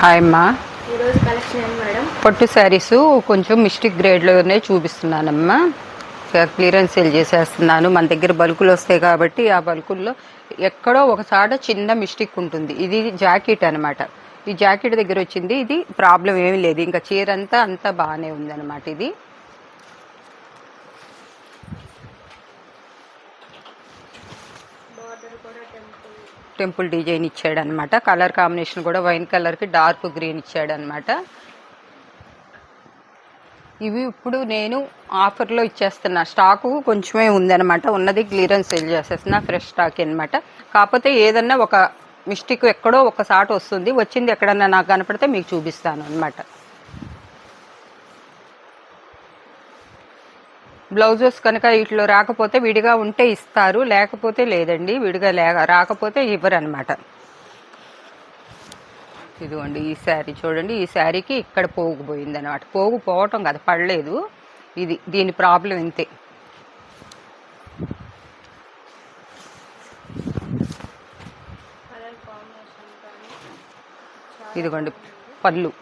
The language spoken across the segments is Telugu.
హాయ్ అమ్మా. ఈరోజు కలెక్షన్ ఏంటి మేడం? పట్టు శారీస్ కొంచెం మిస్టిక్ గ్రేడ్లోనే చూపిస్తున్నానమ్మా. క్లియరెన్స్ సేల్ చేసేస్తున్నాను. మన దగ్గర బల్కులు వస్తాయి కాబట్టి ఆ బల్కుల్లో ఎక్కడో ఒకసాట చిన్న మిస్టేక్ ఉంటుంది. ఇది జాకెట్ అనమాట. ఈ జాకెట్ దగ్గర వచ్చింది. ఇది ప్రాబ్లం ఏమీ లేదు, ఇంకా చీర అంతా బాగానే ఉందన్నమాట. ఇది టెంపుల్ డిజైన్ ఇచ్చాడనమాట. కలర్ కాంబినేషన్ కూడా వైన్ కలర్కి డార్క్ గ్రీన్ ఇచ్చాడనమాట. ఇవి ఇప్పుడు నేను ఆఫర్లో ఇచ్చేస్తున్నా. స్టాకు కొంచెమే ఉందనమాట. ఉన్నది క్లియరెన్స్ సేల్ చేసేస్తున్నా. ఫ్రెష్ స్టాక్ అనమాట. కాకపోతే ఏదన్నా ఒక మిస్టేక్ ఎక్కడో ఒకసారి వస్తుంది. వచ్చింది ఎక్కడన్నా నాకు కనపడితే మీకు చూపిస్తాను అనమాట. బ్లౌజెస్ కనుక వీటిలో రాకపోతే విడిగా ఉంటే ఇస్తారు, లేకపోతే లేదండి. విడిగా రాకపోతే ఇవ్వరు అనమాట. ఇదిగోండి ఈ శారీ చూడండి. ఈ శారీకి ఇక్కడ పోగు పోయింది అనమాట. పోగు పోవటం కదా, పడలేదు. దీని ప్రాబ్లం ఇంతే. ఇదిగోండి పళ్ళు.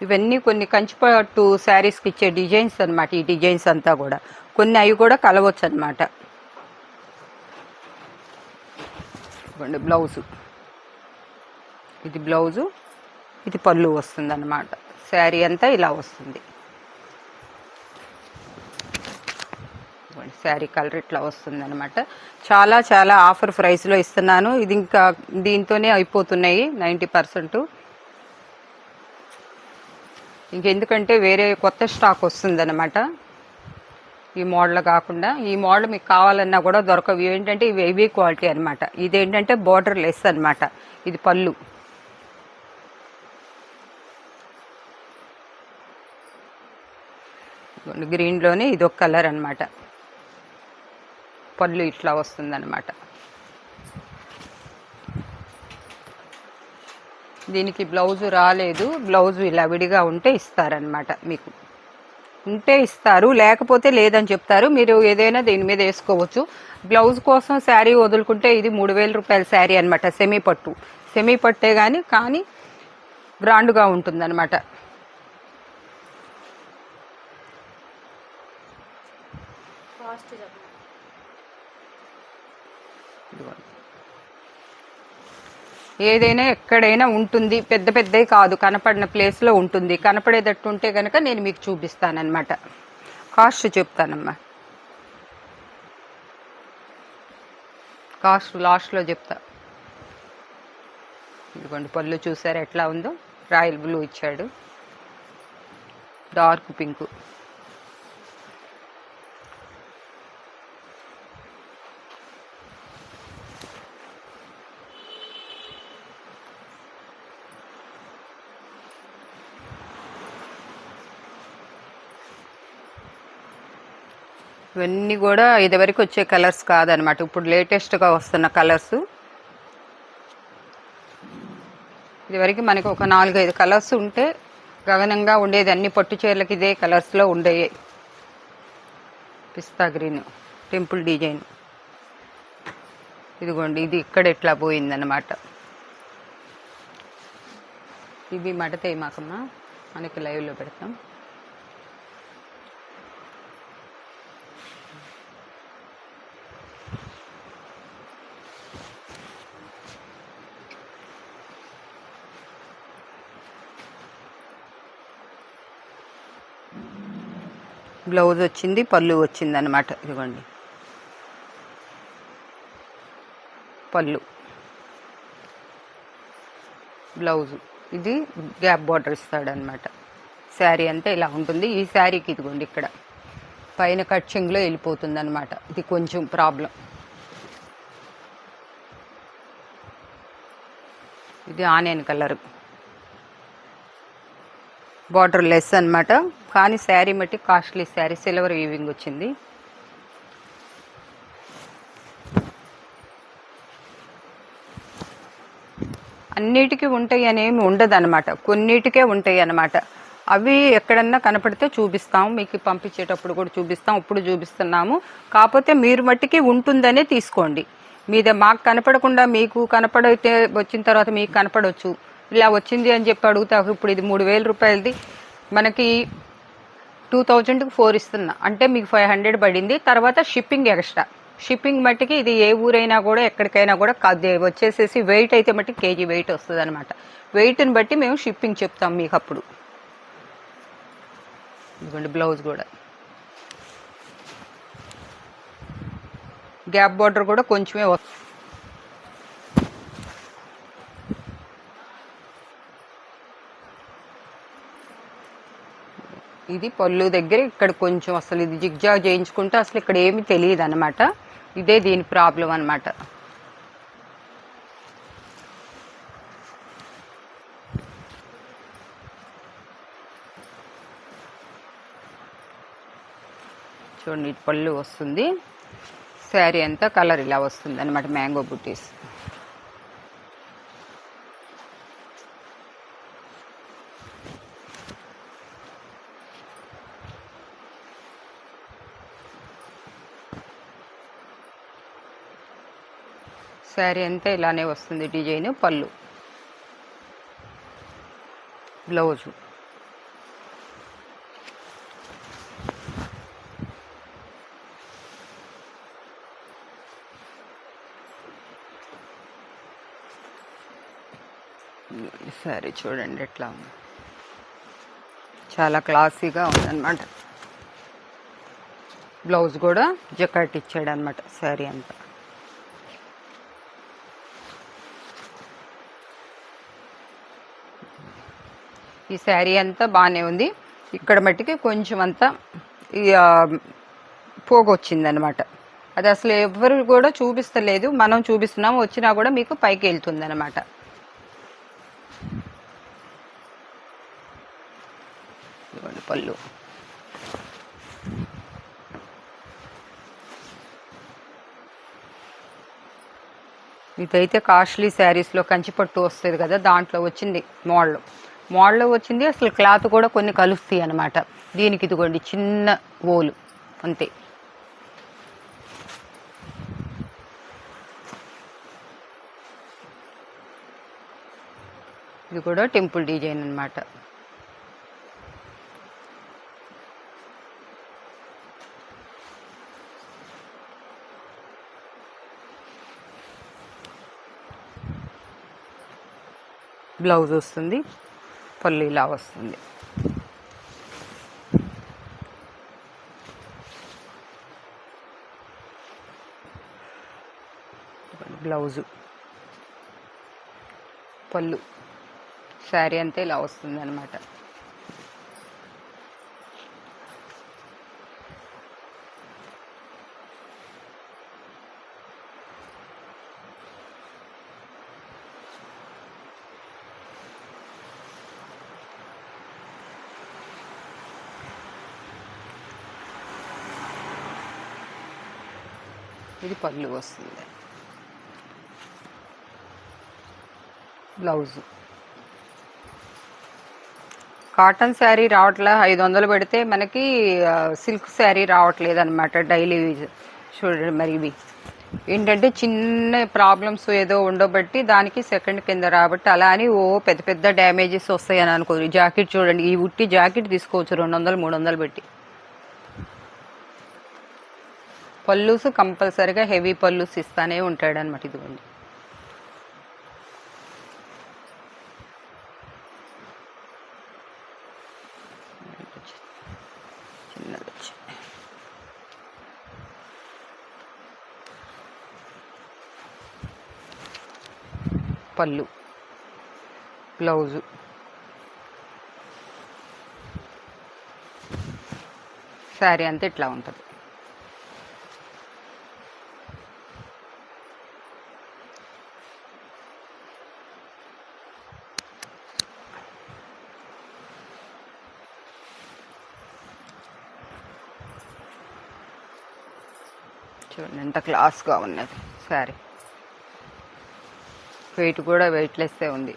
ఇవన్నీ కొన్ని కంచిపట్టు శారీస్కి ఇచ్చే డిజైన్స్ అనమాట. ఈ డిజైన్స్ అంతా కూడా కొన్ని అవి కూడా కలవచ్చు అనమాట. ఇదిగోండి బ్లౌజు. ఇది బ్లౌజు, ఇది పళ్ళు వస్తుంది అన్నమాట. శారీ అంతా ఇలా వస్తుంది. శారీ కలర్ ఇట్లా వస్తుంది అనమాట. చాలా చాలా ఆఫర్ ప్రైస్లో ఇస్తున్నాను. ఇది ఇంకా దీంతోనే అయిపోతున్నాయి 90%. ఇంకెందుకంటే వేరే కొత్త స్టాక్ వస్తుందన్నమాట. ఈ మోడల్ కాకుండా ఈ మోడల్ మీకు కావాలన్నా కూడా దొరకవు. ఏంటంటే ఇవి హెవీ క్వాలిటీ అనమాట. ఇదేంటంటే బోర్డర్ లెస్ అనమాట. ఇది పళ్ళు. గ్రీన్లోనే ఇది ఒక కలర్ అనమాట. పళ్ళు ఇట్లా వస్తుందన్నమాట. దీనికి బ్లౌజు రాలేదు. బ్లౌజు ఇలా విడిగా ఉంటే ఇస్తారనమాట. మీకు ఉంటే ఇస్తారు, లేకపోతే లేదని చెప్తారు. మీరు ఏదైనా దీని మీద వేసుకోవచ్చు. బ్లౌజ్ కోసం శారీ వదులుకుంటే ఇది 3000 రూపాయల శారీ అనమాట. సెమీ పట్టే కానీ గ్రాండ్గా ఉంటుందన్నమాట. ఏదైనా ఎక్కడైనా ఉంటుంది. పెద్దవి కాదు, కనపడిన ప్లేస్లో ఉంటుంది. కనపడేటట్టు ఉంటే కనుక నేను మీకు చూపిస్తానన్నమాట. కాస్ట్ చెప్తానమ్మా. కాస్ట్ లాస్ట్లో చెప్తా. ఇదిగోండి పళ్ళు చూసారా ఎట్లా ఉందో. రాయల్ బ్లూ ఇచ్చాడు, డార్క్ పింక్. ఇవన్నీ కూడా ఇదివరకు వచ్చే కలర్స్ కాదనమాట. ఇప్పుడు లేటెస్ట్గా వస్తున్న కలర్స్. ఇదివరకు మనకి ఒక 4-5 కలర్స్ ఉంటే గగనంగా ఉండేది. అన్ని పట్టు చీరలకి ఇదే కలర్స్లో ఉండేవి. పిస్తా గ్రీన్, టెంపుల్ డిజైన్. ఇదిగోండి ఇది ఇక్కడ ఎట్లా పోయిందన్నమాట. ఇవి మడతాయి మాకమ్మా, మనకి లైవ్లో పెడతాం. బ్లౌజ్ వచ్చింది, పళ్ళు వచ్చింది అనమాట. ఇదిగోండి పళ్ళు, బ్లౌజు. ఇది గ్యాప్ బార్డర్ ఇస్తాడనమాట. శారీ అంతా ఇలా ఉంటుంది. ఈ శారీకి ఇదిగోండి ఇక్కడ పైన కట్చింగ్లో వెళ్ళిపోతుంది అనమాట. ఇది కొంచెం ప్రాబ్లం. ఇది ఆనియన్ కలర్, బార్డర్ లెస్ అనమాట. కానీ శారీ మట్టి కాస్ట్లీ శారీ. సిల్వర్ వీవింగ్ వచ్చింది. అన్నిటికీ ఉంటాయి అనేమి ఉండదు అనమాట. కొన్నిటికే ఉంటాయి అన్నమాట. అవి ఎక్కడన్నా కనపడితే చూపిస్తాం, మీకు పంపించేటప్పుడు కూడా చూపిస్తాం. ఇప్పుడు చూపిస్తున్నాము. కాకపోతే మీరు మట్టికి ఉంటుందనే తీసుకోండి. మీద మాకు కనపడకుండా మీకు కనపడితే వచ్చిన తర్వాత మీకు కనపడవచ్చు. ఇలా వచ్చింది అని చెప్పి అడుగుతారు. ఇప్పుడు ఇది 3000 రూపాయలది మనకి 2000కి 4 ఇస్తున్నా అంటే మీకు 500 పడింది. తర్వాత షిప్పింగ్ ఎక్స్ట్రా. షిప్పింగ్ మట్టికి ఇది ఏ ఊరైనా కూడా ఎక్కడికైనా కూడా వచ్చేసేసి వెయిట్ అయితే మట్టి కేజీ వెయిట్ వస్తుంది అనమాట. వెయిట్ని బట్టి మేము షిప్పింగ్ చెప్తాం మీకు. అప్పుడు ఇదిగోండి బ్లౌజ్ కూడా గ్యాప్ బార్డర్ కూడా కొంచెమే వస్తుంది. ఇది పళ్ళు దగ్గర ఇక్కడ కొంచెం అసలు ఇది జిగ్జాగ్ చేయించుకుంటే అసలు ఇక్కడ ఏమి తెలియదు అనమాట. ఇదే దీని ప్రాబ్లం అనమాట. చూడండి ఇటు పళ్ళు వస్తుంది. శారీ అంతా కలర్ ఇలా వస్తుంది అనమాట, మ్యాంగో బుట్టీస్. శారీ అంతా ఇలానే వస్తుంది డిజైన్. పళ్ళు, బ్లౌజు. శారీ చూడండి ఎట్లా ఉంది, చాలా క్లాసీగా ఉందన్నమాట. బ్లౌజ్ కూడా జకాట్ ఇచ్చాడు అనమాట శారీ అంతా. ఈ శారీ అంతా బాగానే ఉంది. ఇక్కడ మట్టికి కొంచెం అంతా పోగొచ్చిందనమాట. అది అసలు ఎవరు కూడా చూపిస్తలేదు, మనం చూపిస్తున్నాము. వచ్చినా కూడా మీకు పైకి వెళ్తుంది అనమాట. పళ్ళు, ఇదైతే కాస్ట్లీ శారీస్లో కంచిపట్టు వస్తుంది కదా, దాంట్లో వచ్చింది. మోడల్ వచ్చింది. అసలు క్లాత్ కూడా కొన్ని కలుస్తాయి అనమాట. దీనికి ఇదిగోండి చిన్న ఓలు అంతే. ఇది కూడా టెంపుల్ డిజైన్ అనమాట. బ్లౌజ్ వస్తుంది, పళ్ళు ఇలా వస్తుంది. బ్లౌజు, పళ్ళు, శారీ అంతా ఇలా వస్తుంది అనమాట. ఇది పళ్ళు వస్తుంది. బ్లౌజు కాటన్ శారీ రావట్లే. 500 పెడితే మనకి సిల్క్ శారీ రావట్లేదు అనమాట డైలీ యూజ్. చూడండి మరి ఇవి ఏంటంటే చిన్న ప్రాబ్లమ్స్ ఏదో ఉండబట్టి దానికి సెకండ్ కింద రాబట్టి అలా అని పెద్ద పెద్ద డ్యామేజెస్ వస్తాయని అనుకోరు. జాకెట్ చూడండి, ఈ ఉట్టి జాకెట్ తీసుకోవచ్చు 200 300 పెట్టి. పళ్ళుస్ కంపల్సరీగా హెవీ పళ్ళుస్ ఇస్తానే ఉంటాడు అనమాట. ఇదిగోండి పళ్ళు, బ్లౌజు, శారీ అంతా ఇట్లా ఉంటుంది. చూడండి ఎంత క్లాస్గా ఉన్నది శారీ. వెయిట్ కూడా వెయిట్లెస్సే ఉంది.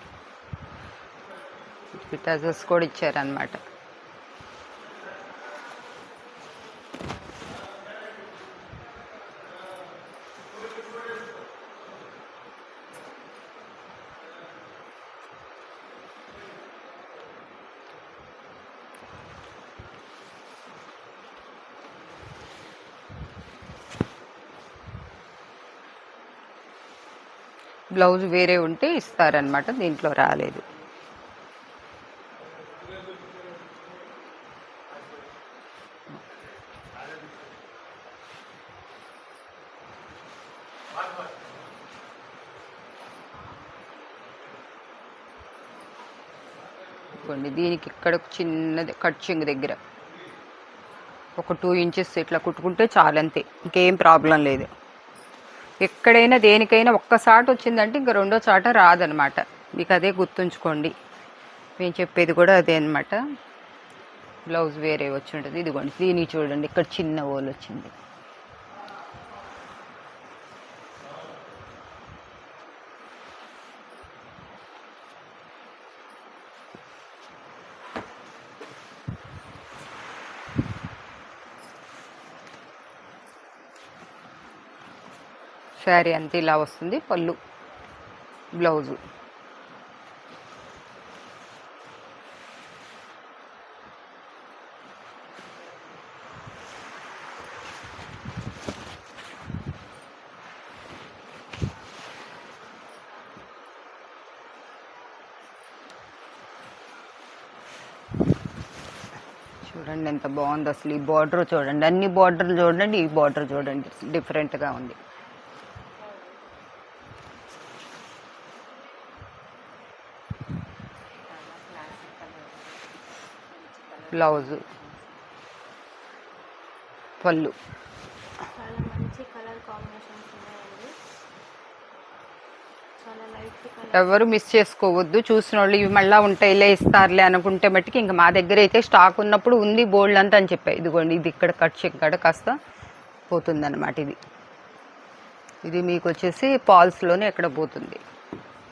టజల్స్ కూడా ఇచ్చారనమాట. బ్లౌజ్ వేరే ఉంటే ఇస్తారనమాట, దీంట్లో రాలేదు. దీనికి ఇక్కడ చిన్నది కట్ చెంగు దగ్గర ఒక 2 ఇంచెస్ ఇట్లా కుట్టుకుంటే చాలు, అంతే, ఇంకేం ప్రాబ్లం లేదు. ఎక్కడైనా దేనికైనా ఒక్కసారి వచ్చిందంటే ఇంకా రెండో చాట రాదనమాట, మీకు అదే గుర్తుంచుకోండి. మేము చెప్పేది కూడా అదే అనమాట. బ్లౌజ్ వేరే వచ్చి ఉంటుంది. ఇదిగోండి, దీనికి చూడండి ఇక్కడ చిన్న హోల్ వచ్చింది. శారీ అంతే ఇలా వస్తుంది. పళ్ళు, బ్లౌజు. చూడండి ఎంత బాగుంది అసలు. ఈ బార్డర్ చూడండి, అన్ని బార్డర్లు చూడండి, ఈ బార్డర్ చూడండి, డిఫరెంట్గా ఉంది. బ్లౌజు, పళ్ళు. చాలా మంచి కలర్ కాంబినేషన్స్ ఉన్నాయండి. చాలా లైట్ కలర్. ఎవరు మిస్ చేసుకోవద్దు. చూసిన వాళ్ళు ఇవి మళ్ళీ ఉంటాయిలే ఇస్తారులే అనుకుంటే మట్టుకి ఇంకా మా దగ్గర అయితే స్టాక్ ఉన్నప్పుడు ఉంది బోల్డ్ అంతా అని చెప్పాయి. ఇదిగోండి, ఇది ఇక్కడ కట్ చెక్కడ కాస్త పోతుందన్నమాట. ఇది మీకు వచ్చేసి పాల్స్లోనే ఎక్కడ పోతుంది.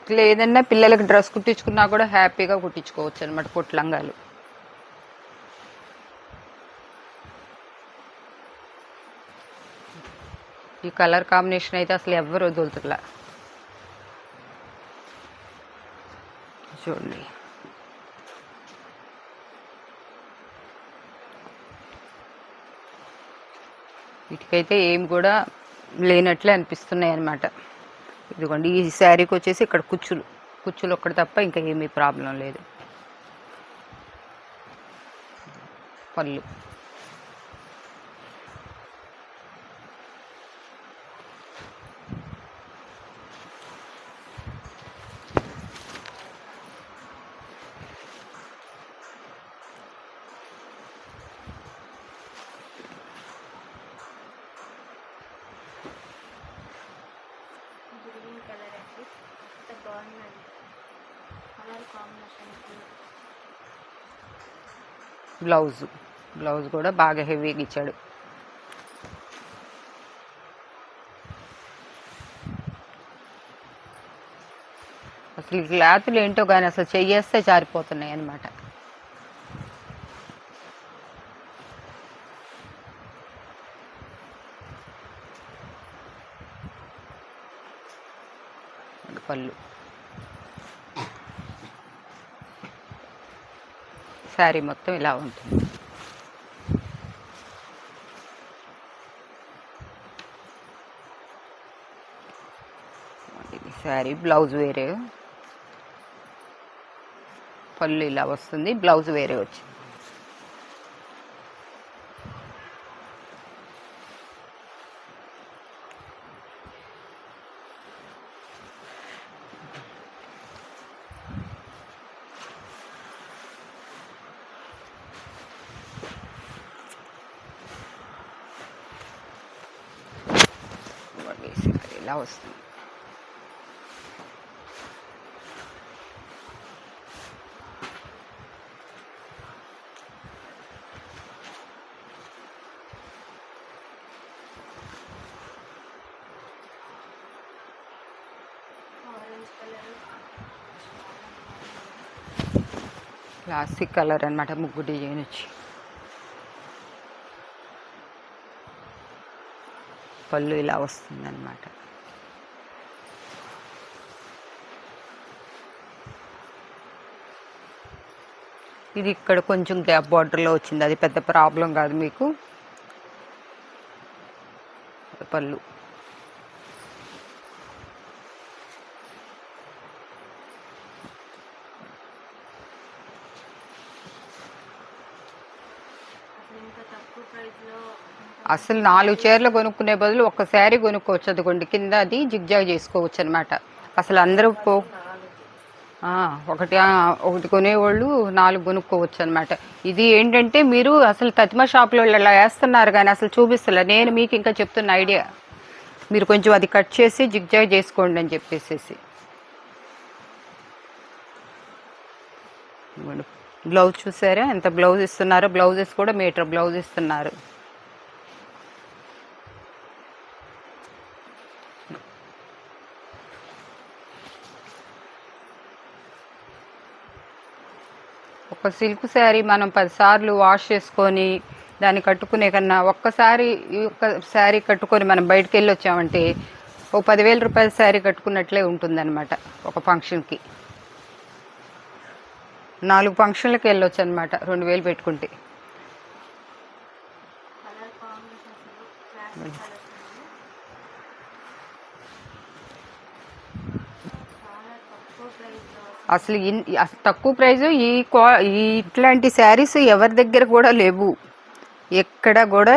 ఇట్లా ఏదన్నా పిల్లలకి డ్రెస్ కుట్టించుకున్నా కూడా హ్యాపీగా కుట్టించుకోవచ్చు అనమాట, పొట్లంగాలు. ఈ కలర్ కాంబినేషన్ అయితే అసలు ఎవరు వదులుతులా. చూడండి, వీటికైతే ఏం కూడా లేనట్లే అనిపిస్తున్నాయి అన్నమాట. ఇదిగోండి, ఈ శారీకి వచ్చేసి ఇక్కడ కుచ్చులు ఒక్కటి తప్ప ఇంకా ఏమీ ప్రాబ్లం లేదు. పళ్ళు, గ్రీన్ కలర్ అండి. ఎంత బాగుందండి కలర్ కాంబినేషన్. బ్లౌజ్ కూడా బాగా హెవీగా ఇచ్చాడు. అసలు ఈ క్లాతులు ఏంటో కానీ అసలు చెయ్యేస్తే జారిపోతున్నాయి అన్నమాట. పళ్ళు, శారీ మొత్తం ఇలా ఉంటుంది. ఇది శారీ, బ్లౌజ్ వేరే, పళ్ళు ఇలా వస్తుంది, బ్లౌజ్ వేరే వచ్చింది. ఇలా వస్తుంది. ఆరెంజ్ కలర్, క్లాసిక్ కలర్ అన్నమాట. ముగ్గు డిజైన్ వచ్చి పళ్ళు ఇలా వస్తుంది అన్నమాట. ఇది ఇక్కడ కొంచెం గ్యాప్ బార్డర్లో వచ్చింది, అది పెద్ద ప్రాబ్లం కాదు మీకు. పళ్ళు, అసలు 4 చీరలు కొనుక్కునే బదులు ఒక్క శారీ కొనుక్కోవచ్చు. అదిగోండి కింద అది జిగ్జాగ్ చేసుకోవచ్చు అనమాట. అసలు అందరూ ఒకటి కొనేవాళ్ళు 4 కొనుక్కోవచ్చు అనమాట. ఇది ఏంటంటే మీరు అసలు తతిమా షాప్లో ఇలా వేస్తున్నారు కానీ అసలు చూపిస్తలే. నేను మీకు ఇంకా చెప్తున్న ఐడియా, మీరు కొంచెం అది కట్ చేసి జిగ్జాగ్ చేసుకోండి అని చెప్పేసి. బ్లౌజ్ చూసారా ఎంత బ్లౌజ్ ఇస్తున్నారో. బ్లౌజెస్ కూడా మీటర్ బ్లౌజ్ ఇస్తున్నారు. ఒక సిల్క్ శారీ మనం 10 సార్లు వాష్ చేసుకొని దాన్ని కట్టుకునే కన్నా ఒక్కసారి ఈ ఒక్క శారీ కట్టుకొని మనం బయటకు వెళ్ళి వచ్చామంటే ఓ 10,000 రూపాయల శారీ కట్టుకున్నట్లే ఉంటుందన్నమాట. ఒక ఫంక్షన్కి 4 ఫంక్షన్లకి వెళ్ళొచ్చు అనమాట 2,000 పెట్టుకుంటే. కలర్ కాంబినేషన్స్ చాలా తక్కువ ప్రైస్లో అసలు అసలు తక్కువ ప్రైజు ఇట్లాంటి శారీస్ ఎవరి దగ్గర కూడా లేవు, ఎక్కడ కూడా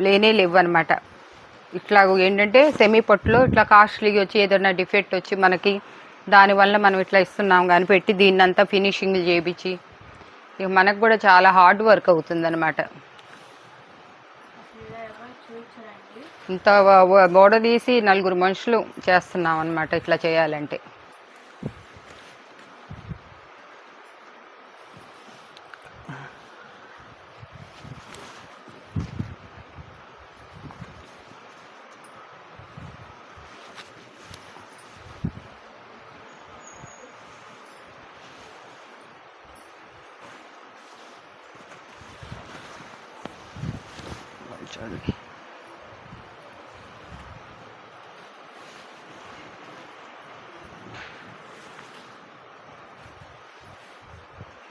లేవు అనమాట. ఇట్లా ఏంటంటే సెమీ పట్టులో ఇట్లా కాస్ట్లీగా వచ్చి ఏదైనా డిఫెక్ట్ వచ్చి మనకి దానివల్ల మనం ఇట్లా ఇస్తున్నాం కానీ పెట్టి దీన్ని అంతా ఫినిషింగ్ చేయించి ఇక మనకు కూడా చాలా హార్డ్ వర్క్ అవుతుంది అనమాట. అసలు ఇలా ఎవరు చూపించరండి. ఇంత బోర్డర్ తీసి 4 మనుషులు చేస్తున్నాం అనమాట ఇట్లా చేయాలంటే.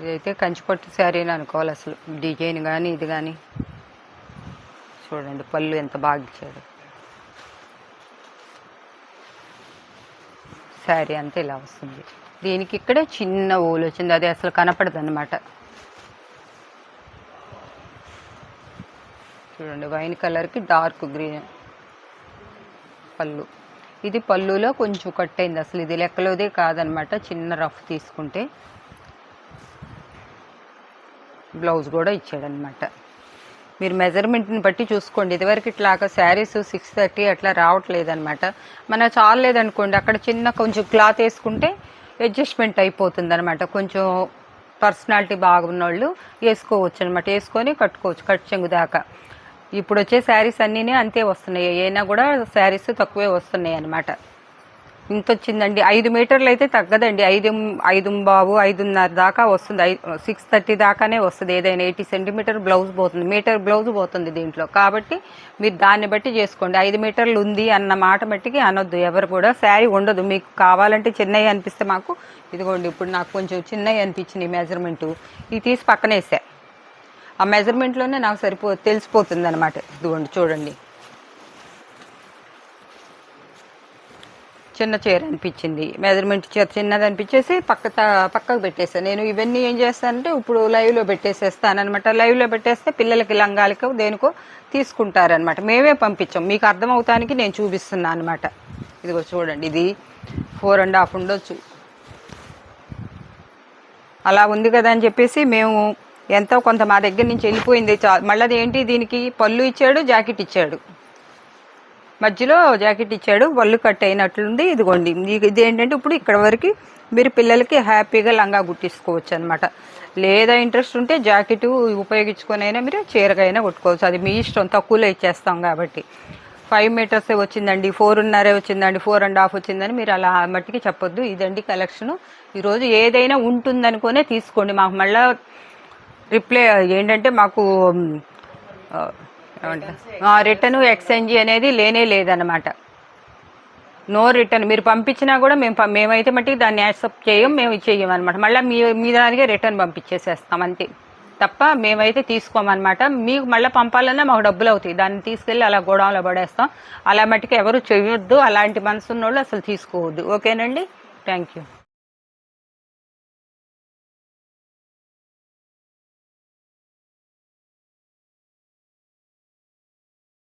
ఇదైతే కంచిపట్టు శారీ అని అనుకోవాలి. అసలు డిజైన్ కానీ ఇది కానీ చూడండి, పళ్ళు ఎంత బాగా ఇచ్చాడు. శారీ అంతా ఇలా వస్తుంది. దీనికి ఇక్కడ చిన్న ఊలు వచ్చింది, అది అసలు కనపడదు అనమాట. చూడండి వైన్ కలర్కి డార్క్ గ్రీన్ పళ్ళు. ఇది పళ్ళులో కొంచెం కట్ అయింది, అసలు ఇది లెక్కలోదే కాదనమాట. చిన్న రఫ్ తీసుకుంటే బ్లౌజ్ కూడా ఇచ్చాడనమాట. మీరు మెజర్మెంట్ని బట్టి చూసుకోండి. ఇదివరకు ఇట్లాగా శారీస్ 630 అట్లా రావట్లేదు అనమాట. మన చాలేదనుకోండి అక్కడ చిన్న కొంచెం క్లాత్ వేసుకుంటే అడ్జస్ట్మెంట్ అయిపోతుంది అనమాట. కొంచెం పర్సనాలిటీ బాగున్న వాళ్ళు వేసుకోవచ్చు అనమాట. వేసుకొని కట్టుకోవచ్చు కట్ చెంగు దాకా. ఇప్పుడు వచ్చే శారీస్ అన్నీ అంతే వస్తున్నాయి, అయినా కూడా శారీస్ తక్కువే వస్తున్నాయి అనమాట. ఇంత వచ్చిందండి. 5 మీటర్లు అయితే తగ్గదండి. 5.5 దాకా వస్తుంది. 630 దాకానే వస్తుంది. ఏదైనా 80 సెంటీమీటర్ బ్లౌజ్ పోతుంది, మీటర్ బ్లౌజ్ పోతుంది దీంట్లో. కాబట్టి మీరు దాన్ని బట్టి చేసుకోండి. 5 మీటర్లు ఉంది అన్న మాట మట్టికి అనొద్దు ఎవరు కూడా. శారీ ఉండదు. మీకు కావాలంటే చిన్నవి అనిపిస్తే మాకు ఇదిగోండి, ఇప్పుడు నాకు కొంచెం చిన్నవి అనిపించింది మెజర్మెంటు, ఇది తీసి పక్కనేసా. ఆ మెజర్మెంట్లోనే నాకు తెలిసిపోతుంది అనమాట. ఇదిగోండి చూడండి, చిన్న చీర అనిపించింది, మెజర్మెంట్ చీర చిన్నది అనిపించేసి పక్కకు పెట్టేస్తాను. నేను ఇవన్నీ ఏం చేస్తానంటే ఇప్పుడు లైవ్లో పెట్టేసేస్తాను అనమాట. లైవ్లో పెట్టేస్తే పిల్లలకి లంగాలకో దేనికో తీసుకుంటారనమాట. మేమే పంపించాం, మీకు అర్థమవుతానికి నేను చూపిస్తున్నాను అనమాట. ఇదిగో చూడండి, ఇది 4.5 ఉండొచ్చు. అలా ఉంది కదా అని చెప్పేసి మేము ఎంతో కొంత మా దగ్గర నుంచి వెళ్ళిపోయింది. మళ్ళీ అది ఏంటి, దీనికి పళ్ళు ఇచ్చాడు, జాకెట్ ఇచ్చాడు, మధ్యలో జాకెట్ ఇచ్చాడు, పళ్ళు కట్ అయినట్లుంది. ఇదిగోండి, ఇది ఏంటంటే ఇప్పుడు ఇక్కడ వరకు మీరు పిల్లలకి హ్యాపీగా లంగా గుట్టించుకోవచ్చు అనమాట. లేదా ఇంట్రెస్ట్ ఉంటే జాకెట్ ఉపయోగించుకొని అయినా మీరు చీరకైనా కుట్టుకోవచ్చు, అది మీ ఇష్టం. తక్కువలో ఇచ్చేస్తాం కాబట్టి. 5 మీటర్సే వచ్చిందండి, 4.5 వచ్చిందండి, 4.5 వచ్చిందని మీరు అలా మట్టికి చెప్పొద్దు. ఇదండి కలెక్షను. ఈరోజు ఏదైనా ఉంటుందనుకునే తీసుకోండి. మాకు మళ్ళీ రిప్లై ఏంటంటే మాకు రిటర్న్ ఎక్స్చేంజ్ అనేది లేదన్నమాట. No return. మీరు పంపించినా కూడా మేమైతే మట్టికి దాన్ని యాక్సెప్ట్ మేము చెయ్యం అనమాట. మళ్ళీ మీ దానికే రిటర్న్ పంపించేసేస్తాం అంతే తప్ప మేమైతే తీసుకోమన్నమాట. మీకు మళ్ళీ పంపాలన్నా మాకు డబ్బులు అవుతాయి. దాన్ని తీసుకెళ్ళి అలా గోడౌన్లో పడేస్తాం. అలా మట్టికి ఎవరు చెయ్యొద్దు. అలాంటి మనసు ఉన్నోళ్ళు అసలు తీసుకోవద్దు. ఓకేనండి, థ్యాంక్ యూ.